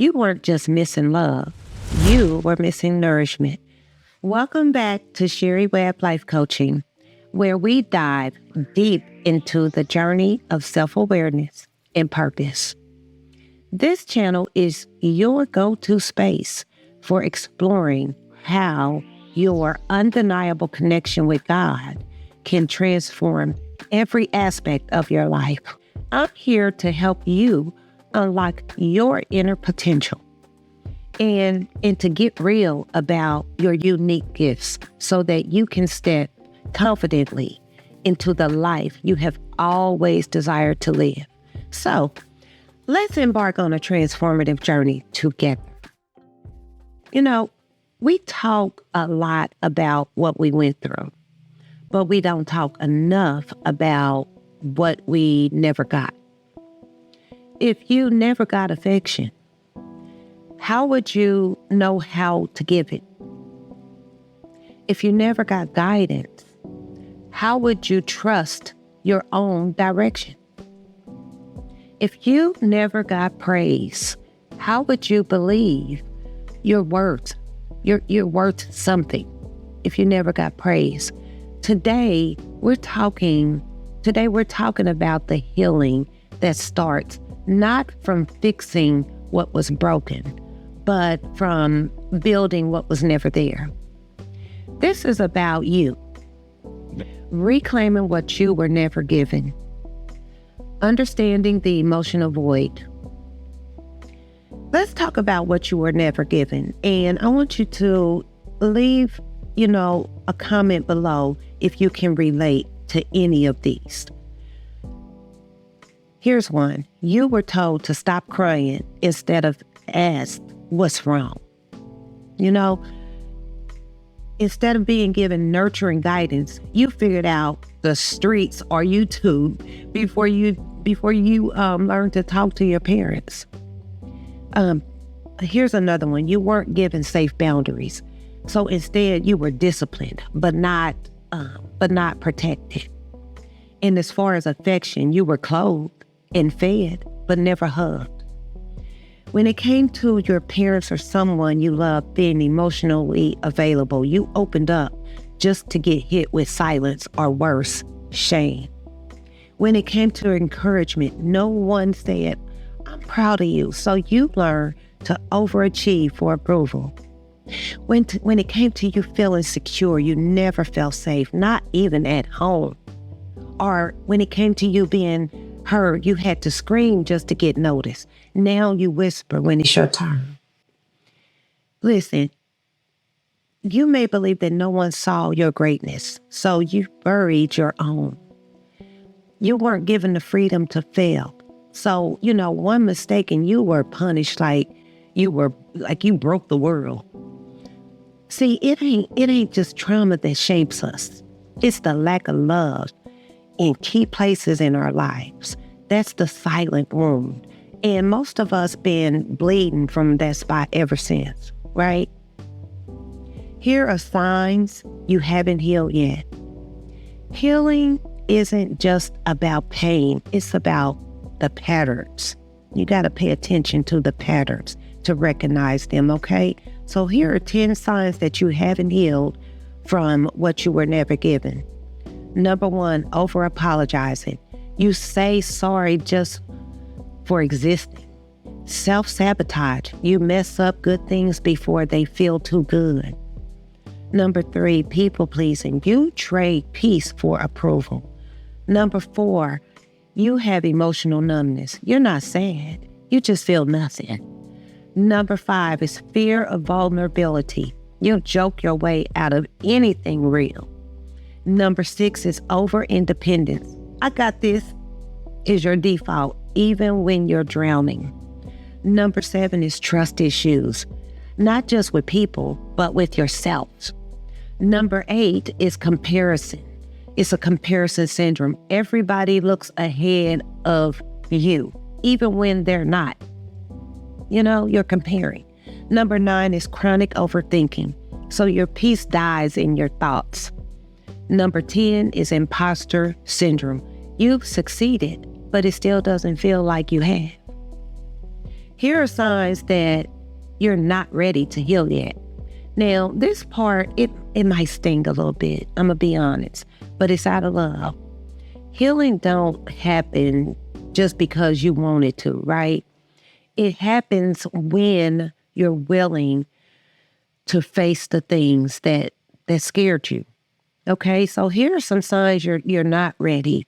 You weren't just missing love, you were missing nourishment. Welcome back to Sherry Webb Life Coaching, where we dive deep into the journey of self-awareness and purpose. This channel is your go-to space for exploring how your undeniable connection with God can transform every aspect of your life. I'm here to help you unlock your inner potential and to get real about your unique gifts so that you can step confidently into the life you have always desired to live. So let's embark on a transformative journey together. You know, we talk a lot about what we went through, but we don't talk enough about what we never got. If you never got affection, how would you know how to give it? If you never got guidance, how would you trust your own direction? If you never got praise, how would you believe you're worth something if you never got praise? Today we're talking about the healing that starts not from fixing what was broken, but from building what was never there. This is about you, reclaiming what you were never given, understanding the emotional void. Let's talk about what you were never given. And I want you to leave, a comment below if you can relate to any of these. Here's one. You were told to stop crying instead of ask what's wrong. Instead of being given nurturing guidance, you figured out the streets or YouTube before you learned to talk to your parents. Here's another one. You weren't given safe boundaries. So instead you were disciplined, but not protected. And as far as affection, you were clothed and fed, but never hugged. When it came to your parents or someone you loved being emotionally available, you opened up just to get hit with silence or worse, shame. When it came to encouragement, no one said, "I'm proud of you." So you learned to overachieve for approval. When it came to you feeling secure, you never felt safe, not even at home. Or when it came to you being heard, you had to scream just to get noticed. Now you whisper when it's your turn. Listen, you may believe that no one saw your greatness, so you buried your own. You weren't given the freedom to fail. So, one mistake and you were punished like you broke the world. See, it ain't just trauma that shapes us. It's the lack of love in key places in our lives. That's the silent wound. And most of us been bleeding from that spot ever since, right? Here are signs you haven't healed yet. Healing isn't just about pain. It's about the patterns. You got to pay attention to the patterns to recognize them, okay? So here are 10 signs that you haven't healed from what you were never given. Number 1, over-apologizing. You say sorry just for existing. Self-sabotage. You mess up good things before they feel too good. Number 3, people-pleasing. You trade peace for approval. Number 4, you have emotional numbness. You're not sad. You just feel nothing. Number 5 is fear of vulnerability. You'll joke your way out of anything real. Number 6 is over-independence. I got this is your default, even when you're drowning. Number 7 is trust issues, not just with people, but with yourself. Number 8 is comparison. It's a comparison syndrome. Everybody looks ahead of you, even when they're not. You're comparing. Number 9 is chronic overthinking. So your peace dies in your thoughts. Number 10 is imposter syndrome. You've succeeded, but it still doesn't feel like you have. Here are signs that you're not ready to heal yet. Now, this part, it might sting a little bit. I'm going to be honest, but it's out of love. Healing don't happen just because you want it to, right? It happens when you're willing to face the things that scared you. Okay, so here are some signs you're not ready.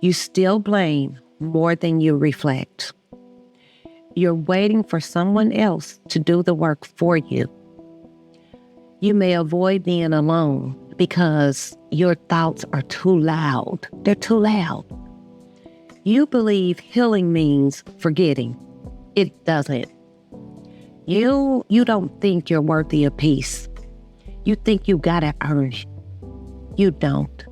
You still blame more than you reflect. You're waiting for someone else to do the work for you. You may avoid being alone because your thoughts are too loud. They're too loud. You believe healing means forgetting. It doesn't. You don't think you're worthy of peace. You think you gotta earn it. You don't.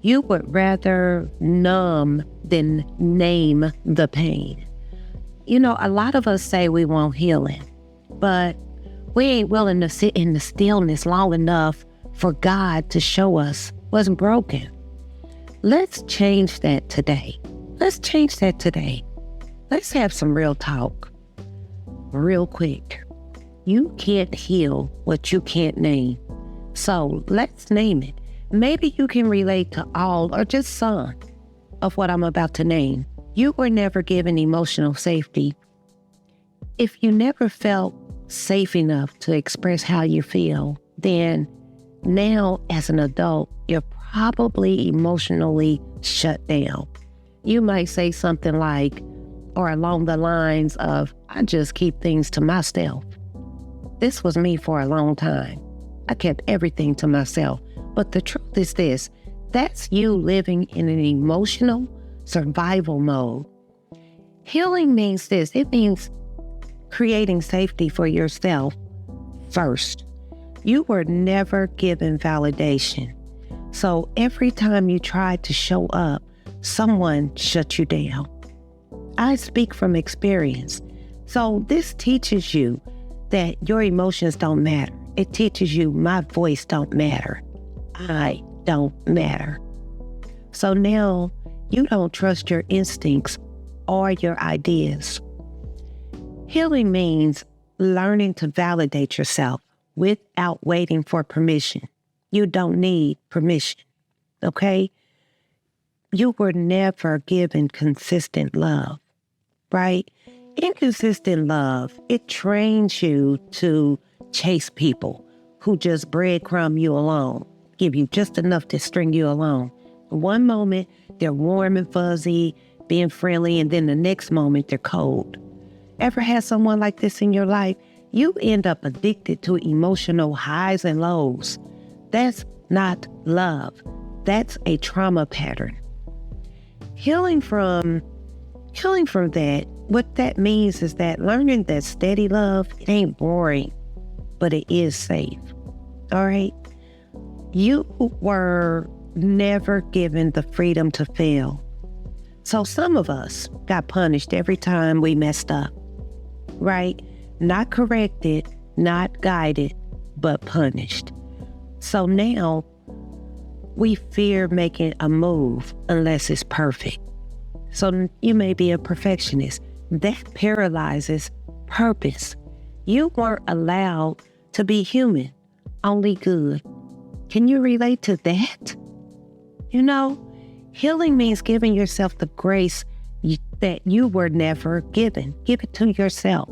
You would rather numb than name the pain. You know, a lot of us say we want healing, but we ain't willing to sit in the stillness long enough for God to show us what's broken. Let's change that today. Let's change that today. Let's have some real talk. Real quick. You can't heal what you can't name. So let's name it. Maybe you can relate to all or just some of what I'm about to name. You were never given emotional safety. If you never felt safe enough to express how you feel, then now as an adult, you're probably emotionally shut down. You might say something like, or along the lines of, I just keep things to myself. This was me for a long time. I kept everything to myself. But the truth is this, that's you living in an emotional survival mode. Healing means this, it means creating safety for yourself first. You were never given validation. So every time you tried to show up, someone shut you down. I speak from experience. So this teaches you that your emotions don't matter. It teaches you my voice don't matter. I don't matter. So now you don't trust your instincts or your ideas. Healing means learning to validate yourself without waiting for permission. You don't need permission, okay? You were never given consistent love, right? Inconsistent love, it trains you to chase people who just breadcrumb you along, give you just enough to string you along. One moment, they're warm and fuzzy, being friendly, and then the next moment, they're cold. Ever had someone like this in your life? You end up addicted to emotional highs and lows. That's not love. That's a trauma pattern. Healing from that, what that means is that learning that steady love, it ain't boring, but it is safe. All right? You were never given the freedom to fail. So some of us got punished every time we messed up, right? Not corrected, not guided, but punished. So now we fear making a move unless it's perfect. So you may be a perfectionist. That paralyzes purpose. You weren't allowed to be human, only good. Can you relate to that? You know, healing means giving yourself the grace that you were never given. Give it to yourself.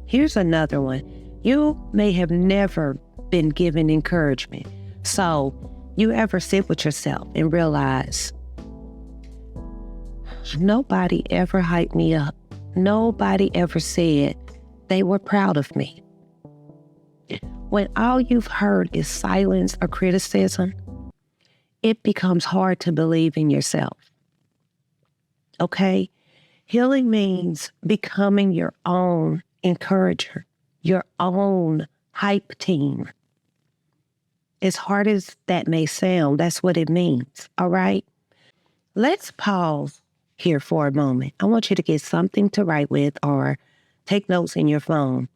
Here's another one. You may have never been given encouragement. So you ever sit with yourself and realize, nobody ever hyped me up. Nobody ever said they were proud of me. When all you've heard is silence or criticism, it becomes hard to believe in yourself. Okay? Healing means becoming your own encourager, your own hype team. As hard as that may sound, that's what it means, all right? Let's pause here for a moment. I want you to get something to write with or take notes in your phone.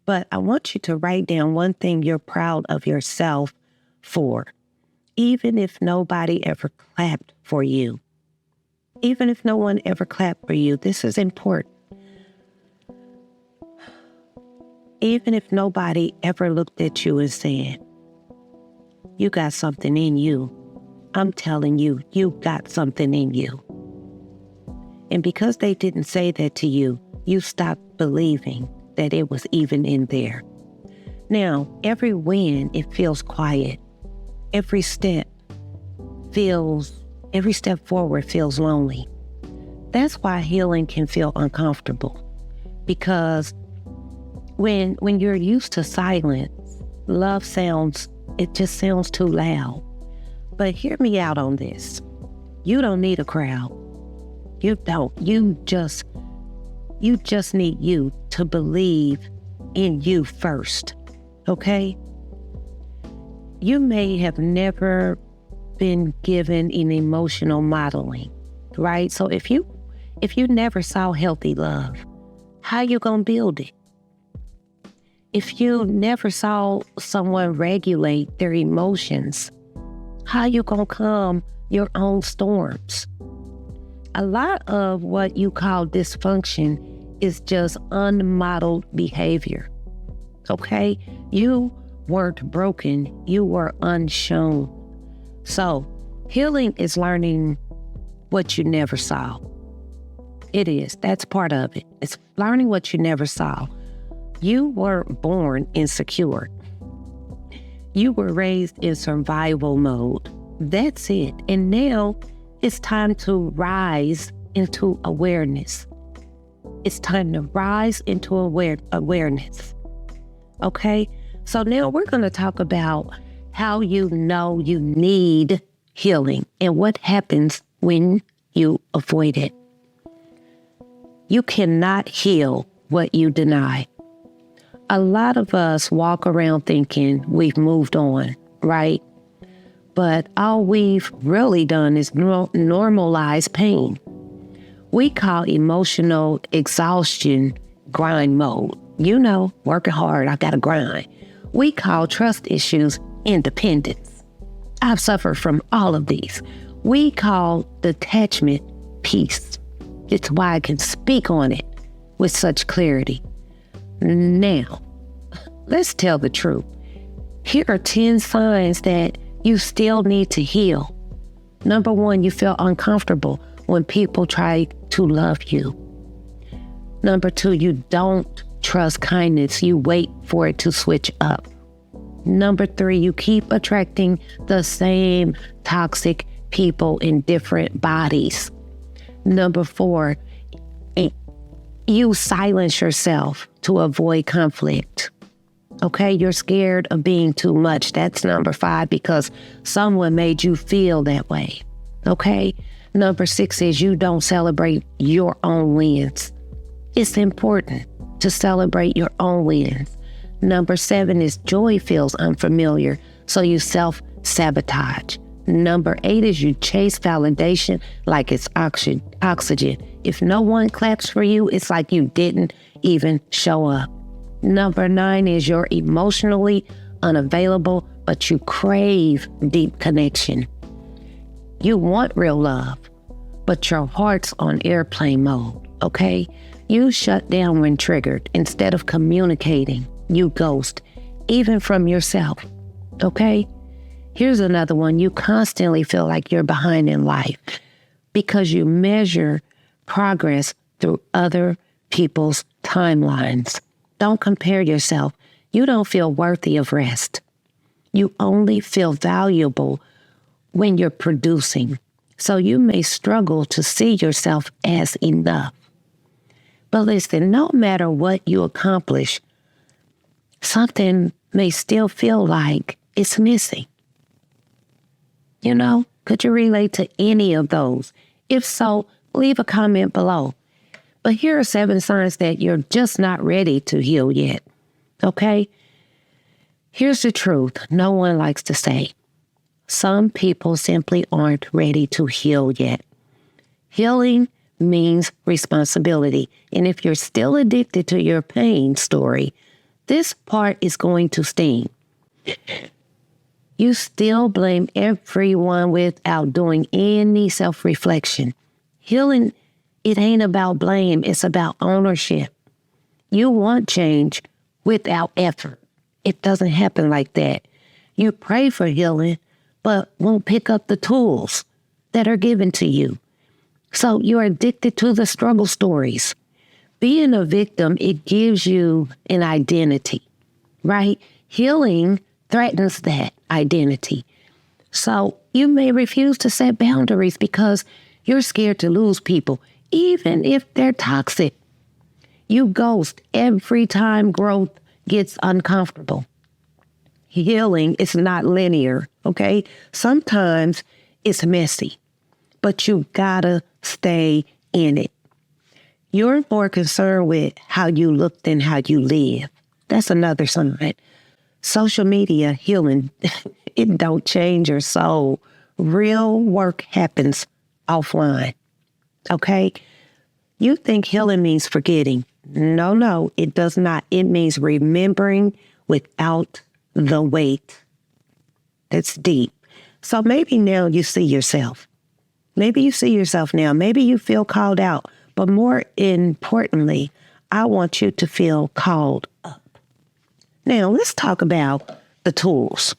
But I want you to write down one thing you're proud of yourself for, even if nobody ever clapped for you. Even if no one ever clapped for you, this is important. Even if nobody ever looked at you and said, you got something in you, I'm telling you, you got something in you. And because they didn't say that to you, you stopped believing that it was even in there. Now, every win, it feels quiet. Every step forward feels lonely. That's why healing can feel uncomfortable. Because when you're used to silence, love just sounds too loud. But hear me out on this. You don't need a crowd. You don't. You just need you to believe in you first. Okay? You may have never been given an emotional modeling, right? So if you never saw healthy love, how you gonna build it? If you never saw someone regulate their emotions, how you gonna calm your own storms? A lot of what you call dysfunction is just unmodeled behavior, okay? You weren't broken, you were unshown. So, healing is learning what you never saw. It is. That's part of it. It's learning what you never saw. You weren't born insecure. You were raised in survival mode. That's it. And now it's time to rise into awareness. It's time to rise into awareness. Okay? So now we're going to talk about how you know you need healing and what happens when you avoid it. You cannot heal what you deny. A lot of us walk around thinking we've moved on, right? But all we've really done is normalize pain. We call emotional exhaustion grind mode. You know, working hard, I gotta grind. We call trust issues independence. I've suffered from all of these. We call detachment peace. It's why I can speak on it with such clarity. Now, let's tell the truth. Here are 10 signs that you still need to heal. Number 1, you feel uncomfortable when people try to love you. Number 2, you don't trust kindness. You wait for it to switch up. Number 3, you keep attracting the same toxic people in different bodies. Number 4, you silence yourself to avoid conflict. Okay, you're scared of being too much. That's number 5 because someone made you feel that way. Okay, number 6 is you don't celebrate your own wins. It's important to celebrate your own wins. Number 7 is joy feels unfamiliar, so you self-sabotage. Number 8 is you chase validation like it's oxygen. If no one claps for you, it's like you didn't even show up. Number 9 is you're emotionally unavailable, but you crave deep connection. You want real love, but your heart's on airplane mode, okay? You shut down when triggered. Instead of communicating, you ghost, even from yourself, okay? Here's another one. You constantly feel like you're behind in life because you measure progress through other people's timelines. Don't compare yourself. You don't feel worthy of rest. You only feel valuable when you're producing. So you may struggle to see yourself as enough. But listen, no matter what you accomplish, something may still feel like it's missing. You know, could you relate to any of those? If so, leave a comment below. But here are 7 signs that you're just not ready to heal yet, okay? Here's the truth no one likes to say. Some people simply aren't ready to heal yet. Healing means responsibility. And if you're still addicted to your pain story, this part is going to sting. You still blame everyone without doing any self-reflection. Healing, it ain't about blame, it's about ownership. You want change, without effort. It doesn't happen like that. You pray for healing, but won't pick up the tools that are given to you. So you're addicted to the struggle stories. Being a victim, it gives you an identity, right? Healing threatens that identity. So you may refuse to set boundaries because you're scared to lose people, even if they're toxic. You ghost every time growth gets uncomfortable. Healing is not linear, okay? Sometimes it's messy, but you gotta stay in it. You're more concerned with how you look than how you live. That's another sign. Social media healing, it don't change your soul. Real work happens offline, okay? You think healing means forgetting. No, it does not. It means remembering without the weight. That's deep. So maybe now you see yourself. Maybe you see yourself now. Maybe you feel called out. But more importantly, I want you to feel called up. Now, let's talk about the tools.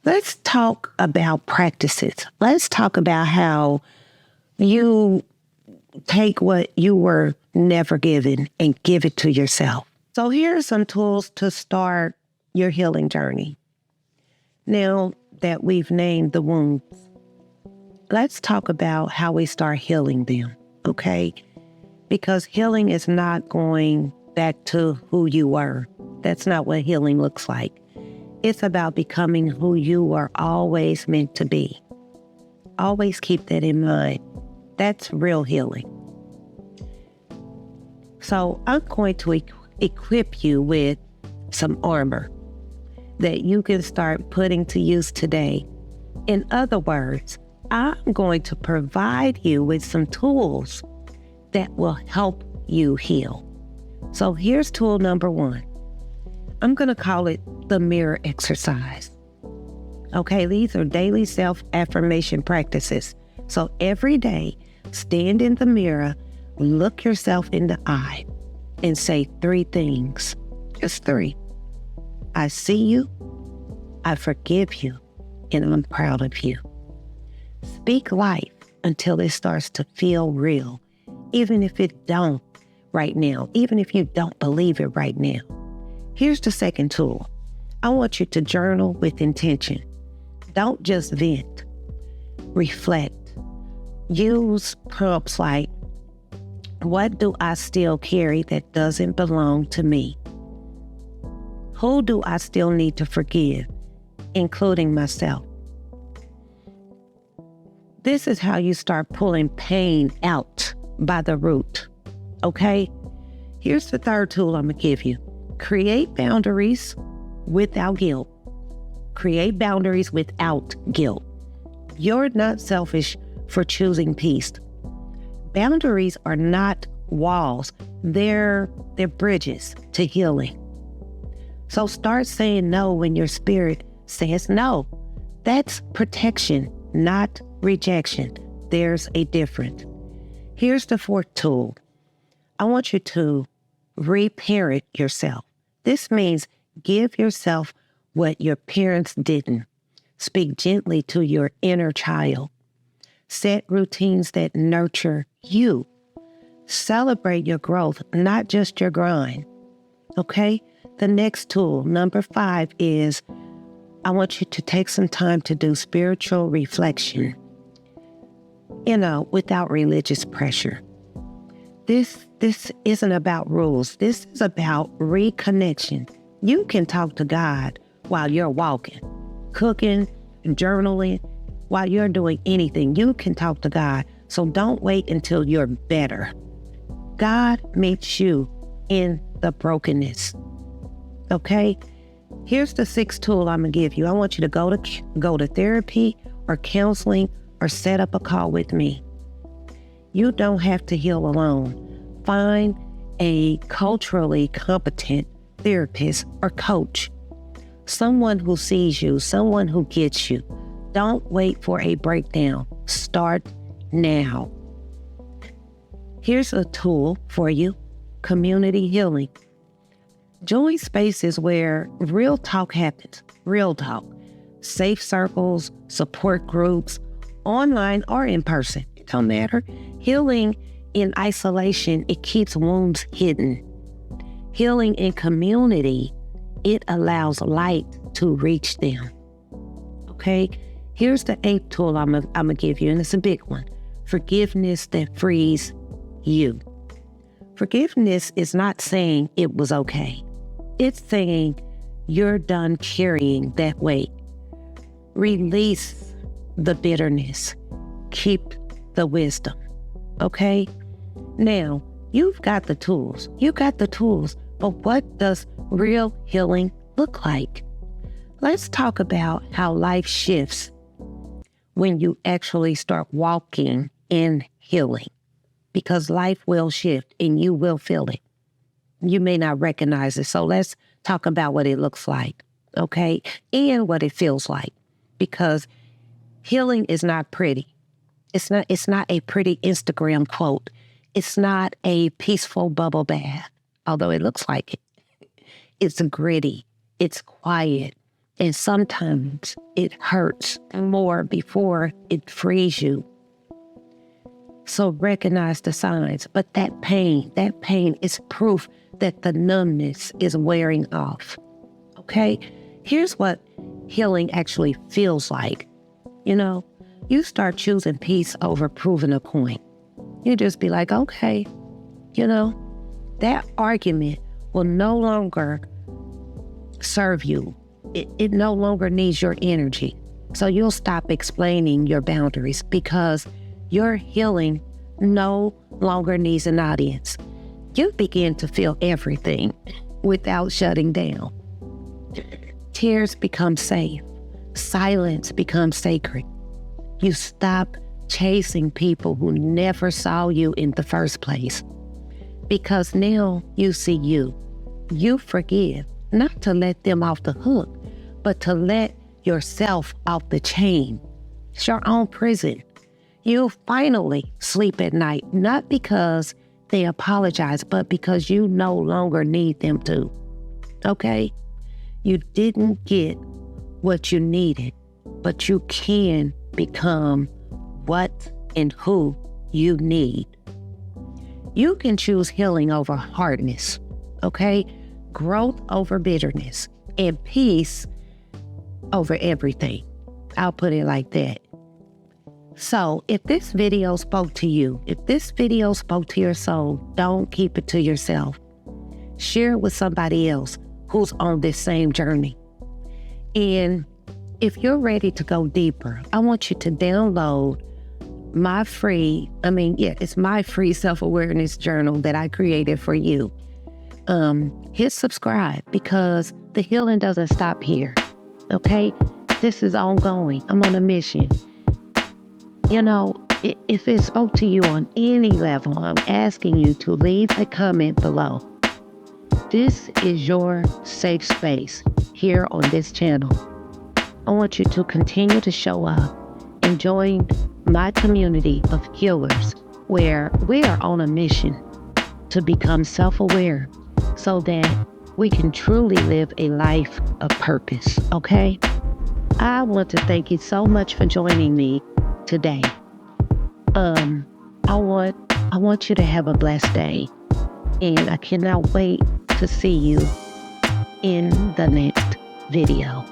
Let's talk about practices. Let's talk about how you take what you were never given and give it to yourself. So here are some tools to start your healing journey. Now that we've named the wounds, let's talk about how we start healing them, okay? Because healing is not going back to who you were. That's not what healing looks like. It's about becoming who you were always meant to be. Always keep that in mind. That's real healing. So I'm going to equip you with some armor that you can start putting to use today. In other words, I'm going to provide you with some tools that will help you heal. So here's tool number 1. I'm going to call it the mirror exercise. Okay, these are daily self-affirmation practices. So every day, stand in the mirror, look yourself in the eye, and say 3 things. Just 3. I see you, I forgive you, and I'm proud of you. Speak life until it starts to feel real, even if it don't right now, even if you don't believe it right now. Here's the second tool. I want you to journal with intention. Don't just vent. Reflect. Use prompts like, what do I still carry that doesn't belong to me? Who do I still need to forgive, including myself? This is how you start pulling pain out by the root, okay? Here's the third tool I'm gonna give you. Create boundaries without guilt. Create boundaries without guilt. You're not selfish for choosing peace. Boundaries are not walls. They're bridges to healing. So start saying no when your spirit says no. That's protection, not rejection. There's a difference. Here's the fourth tool. I want you to reparent yourself. This means give yourself what your parents didn't. Speak gently to your inner child. Set routines that nurture you. Celebrate your growth, not just your grind. Okay? The next tool, number 5, is I want you to take some time to do spiritual reflection, without religious pressure. This isn't about rules. This is about reconnection. You can talk to God while you're walking, cooking, journaling, while you're doing anything. You can talk to God. So don't wait until you're better. God meets you in the brokenness. Okay? Here's the 6th tool I'm going to give you. I want you to go to therapy or counseling or set up a call with me. You don't have to heal alone. Find a culturally competent therapist or coach. Someone who sees you, someone who gets you. Don't wait for a breakdown. Start now. Here's a tool for you, community healing. Join spaces where real talk happens, real talk, safe circles, support groups, online or in person, it don't matter. Healing in isolation, it keeps wounds hidden. Healing in community, it allows light to reach them. Okay? Here's the 8th tool I'm gonna give you, and it's a big one. Forgiveness that frees you. Forgiveness is not saying it was okay. It's saying you're done carrying that weight. Release the bitterness. Keep the wisdom. Okay? Now, you've got the tools. You got the tools. But what does real healing look like? Let's talk about how life shifts when you actually start walking in healing. Because life will shift and you will feel it. You may not recognize it. So let's talk about what it looks like, okay? And what it feels like. Because healing is not pretty. It's not a pretty Instagram quote. It's not a peaceful bubble bath, although it looks like it. It's gritty. It's quiet. And sometimes it hurts more before it frees you. So recognize the signs. But that pain is proof that the numbness is wearing off. Okay? Here's what healing actually feels like. You know, you start choosing peace over proving a point. You just be like, okay, you know, that argument will no longer serve you. It no longer needs your energy. So you'll stop explaining your boundaries because your healing no longer needs an audience. You begin to feel everything without shutting down. Tears become safe. Silence becomes sacred. You stop chasing people who never saw you in the first place. Because now you see you. You forgive, not to let them off the hook, but to let yourself off the chain. It's your own prison. You finally sleep at night, not because they apologize, but because you no longer need them to. Okay? You didn't get what you needed, but you can become what and who you need. You can choose healing over hardness, okay? Growth over bitterness, and peace over everything. I'll put it like that. So if this video spoke to you, if this video spoke to your soul, don't keep it to yourself. Share it with somebody else who's on this same journey. And if you're ready to go deeper, I want you to download my free self-awareness journal that I created for you. Hit subscribe because the healing doesn't stop here, okay? This is ongoing. I'm on a mission. You know, if it spoke to you on any level, I'm asking you to leave a comment below. This is your safe space here on this channel. I want you to continue to show up and join my community of healers where we are on a mission to become self-aware so that we can truly live a life of purpose, okay? I want to thank you so much for joining me today. I want you to have a blessed day, and I cannot wait to see you in the next video.